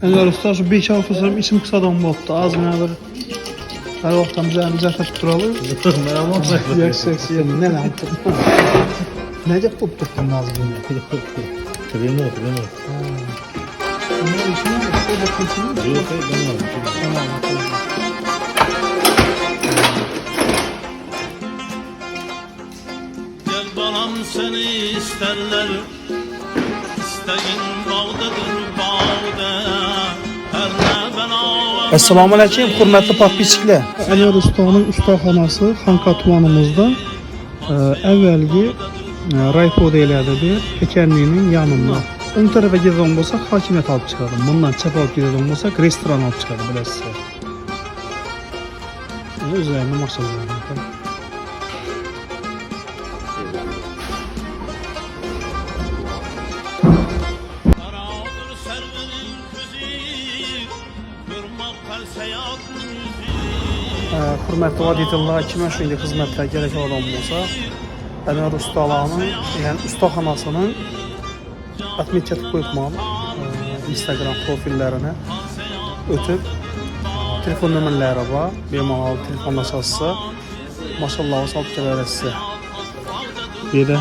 Enver Usta şu 5 hafızlarım içim kısadan boptu. Az mı bir her vaxtdan bizə tətib duralı. Məlumat Yaxşı, nə landım. Necə pop tutdun nazım? Renault. Bunlar işini de size bakmışsınız. Yok, ben aldım. Tamam. Gel balam seni isterler, isteyin bağdadır bağda. Her ne ben ağlar. Esselamu Aleyküm, hürmetli podpisçiler. Enver Usta'nın ustaxanası Xanka tumanımızda əvvəlki raypo deyilərdi bir Pekenli'nin yanında. Ön tarafa gedən olsaq hakimiyyət alıb çıxardım. Bundan çəp alıb gedən olsaq restoran alıb çıxardım biləsiz. Üzerinde maşallah. Karadır serverin küzü, kırmak her seyahatın yüzü. Hürmetli auditorlar, kimə şöyle xidmətlər gərək adam olsa, Enver Ustalarının, yəni ustaxanasının atmetiyatı koyupmam Instagram profillerine ötüb telefon nömrələri var, bemalal telefonlaşarsa maşallah salıb gələrək sizə. Bir də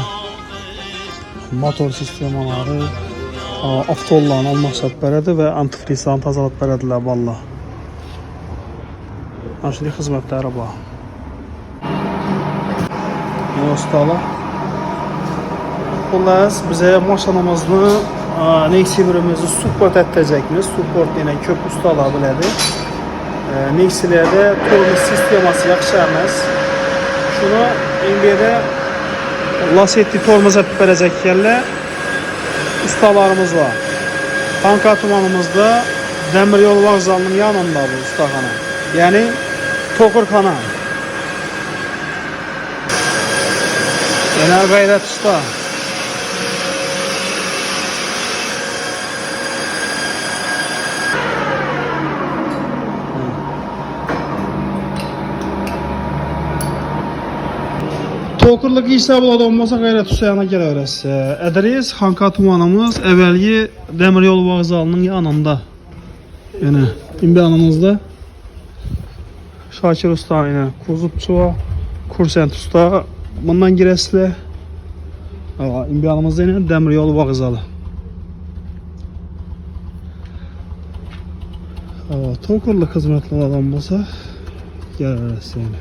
motor sistemaları, avtoların almaq şərtləridir və antifrizlərini tazalıb verədilər valla. Şimdi xidmətləri var. Ustalar. Xullas bizə maşınımızı Nexi-birimizi support etəcəkmiz. Support deyilən köp ustalar bilədi. Nexi-lərdə tormoz sisteması yaxşı emas. Şunu İngilizcə lasetli tormoz etib verəcək yerlər ustalarımız var. Xanka tumanımızda Dəmir yol vağzalının yanında bu ustaxana. Yəni Tokurxana. Genel Gayret Usta. Tokurluk hesabı olmasa Gayret Usta yana gəliriz. Adres Xanka tumanımız əvvəlki Dəmir yol vağzalının yanında. Yəni imkanımızda Şakir Usta ilə Kuzupçu var, Kursent Usta. Bundan girəsilə imkanımızda ilə Dəmir yolu vağzalı. Tokurlu xidmətli adam olsa gəliriz yəni.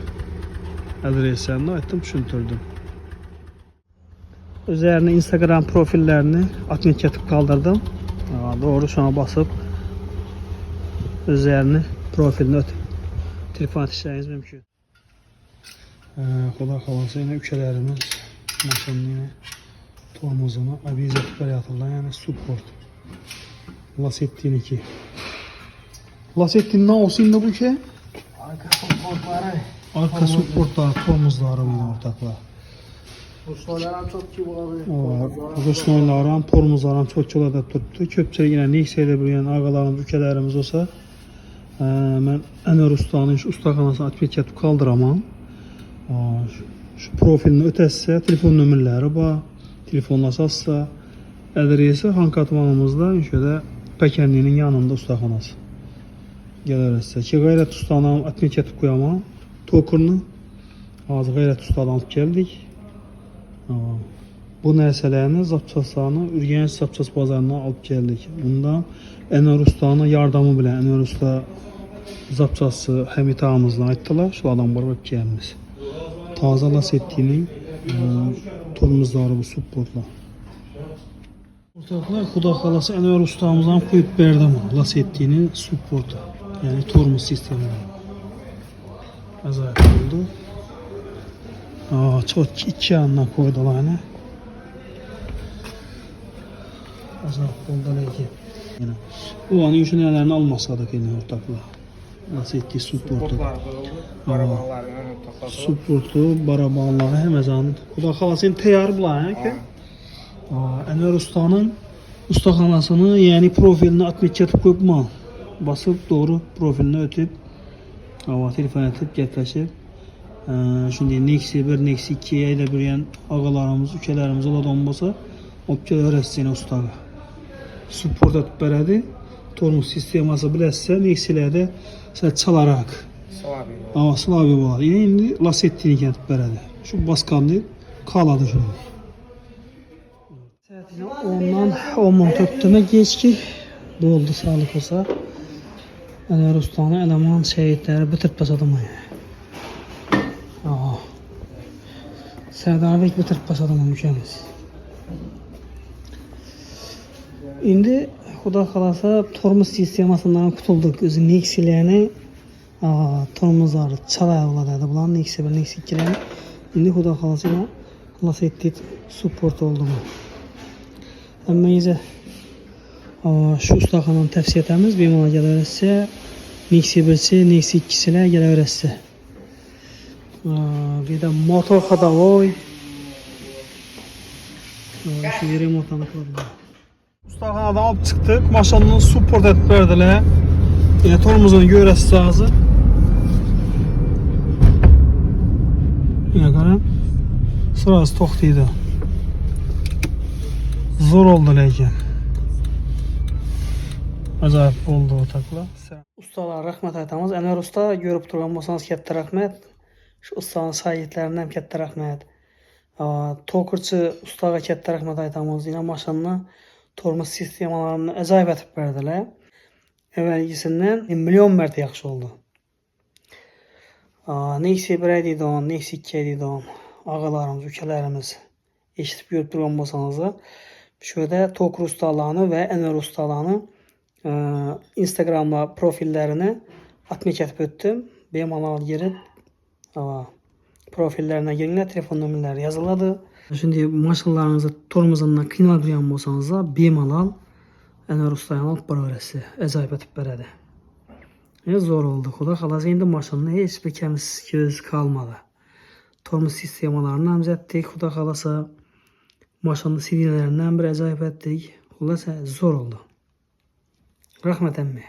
Adreslerini ettim, düşündürdüm. Üzerine Instagram profillerini atmetiyatıb kaldırdım. Doğru şuna basıp üzerine profilini ötüp telefon atışlarınız mümkün. Xuda xalası yine ülkelerimiz maşının yine tormozunu avize tutarıyatırlar yani support. Lasettiğin iki. Lasettiğin ne olsun da bu ki? Arka supportlar, tormozları var ortaklar. Ruslardan çok ki var. Ruslardan, tormozlardan çok çoğu da tuttu. Köpçe yine neyseyle bir yani ağalarımız, ülkelerimiz olsa ben Enver Usta'nın şu ustaxanasını atmetiyatı kaldıramam. Şu profilini ötesse, telefon nömrələri var. Telefonlaşarsa, adresi Xanka tumanımızda şöyle Pekenli'nin yanında ustaxanası. Gələrsə ki, Gayret Usta'nın atmetiyatı koyamam. Tokurunu az Gayret Usta'dan alıp geldik. Bu nəsələrini, zapçaslarını Ürgəniş zapças bazarına alıp geldik. Bundan Enver Usta'nın yardımı bilen Enver Usta zapçası Həmid ağamızdan aittiler. Şu adam barıb gəlmiş. Taze lasettiğinin tormozları bu supportlar. Ortaklar Xuda xalası Enver Usta'mızdan koyup verdim lasettiğinin supportu. Yani tormoz sistemi. Azayet oldu. Çok iki yanına koydular hani. Azayet oldu belki. Yani, o an üçün ellerini almasadık yine ortaklar. Nasıl ettiği supportu. Supportu, barabanları hem ezanı. Xuda xalasının teyarı bulan ki. Enver Usta'nın ustaxanasını yani profilini atmetiyatıb koyupma. Basıp doğru profilini ötüp telefon etip getləşib şimdi Nexi 1, Nexi 2'ye ile bir yan ağalarımız, ülkelerimiz olan olmasa opçalar öğretsin ustağı. Support etip veredi. tormuz sisteması biləsə, Nexia'lərdə məsələn çalarak. Slavi. Ama Slavi var. Yine indi Lasettini gətirib bərədi. Şu baskandı, kaladı şunu. Ondan 10 min töktüme geç ki, bu oldu sağlık olsa. Öner Usta'nın eleman şehitleri bitirip basadım ya. Serdar Bey bitirip basadım ülkemiz. İndi Xuda kalasa tormuz sistemasından kutulduk. Özü Nexia'lerini tormuzları çalayavladı. Bulan Nexia 1, Nexia 2'lerini. İndi Xuda kalasa Lasetti support oldu mu? Ama iyice şu ustaxananı tavsiyə etəmiz. Beymana gələ öyrətsə, Nexia 1'si, Nexia 2'silə gələ öyrətsə. Bir də motor xadavoy. Şimdi remontlarını qılabilir. Ustaxanadan alıp çıxdıq. Maşının support etib verdilər. Tormuzunu görəsiz ağzı. Yine qarın. Sırası toxtuydu. Zor oldu lekin. Acayip oldu o takla. Ustalar rahmet aytamiz. Enver Usta görüp turgan bolsanız katta rahmet. Şu ustanın şagirdlerinden katta rahmet. Tokurçu ustaga katta rahmet aytamiz. Yine maşınını tormuz sistemalarını acayip etip verdiler. Evvelgisinden milyon mərtə yaxşı oldu. Nexia 1 idi on, Nexia 2 idi on. Ağalarımız, ülkelerimiz eşitip görüp durgan bolsanız da şöyle Tokur ustalığını ve Enver ustalığını Instagram'a profillerini atmak etip öttüm. Benim anal girip profillerine girinler, telefon numaraları yazıladı. Şimdi maşınlarınızı tormuzundan kıynalı duyan bolsanız da bemalal Enver ustayla alıp bara verəsi. Acayip etip verədi. Zor oldu. Xuda xalası indi maşınına heç bir kəmiz göz kalmadı. Tormuz sistemalarını namzətdik. Xuda xalası maşının sidilerinden bir acayip ettik. Xulasa zor oldu. Rahmet emmi.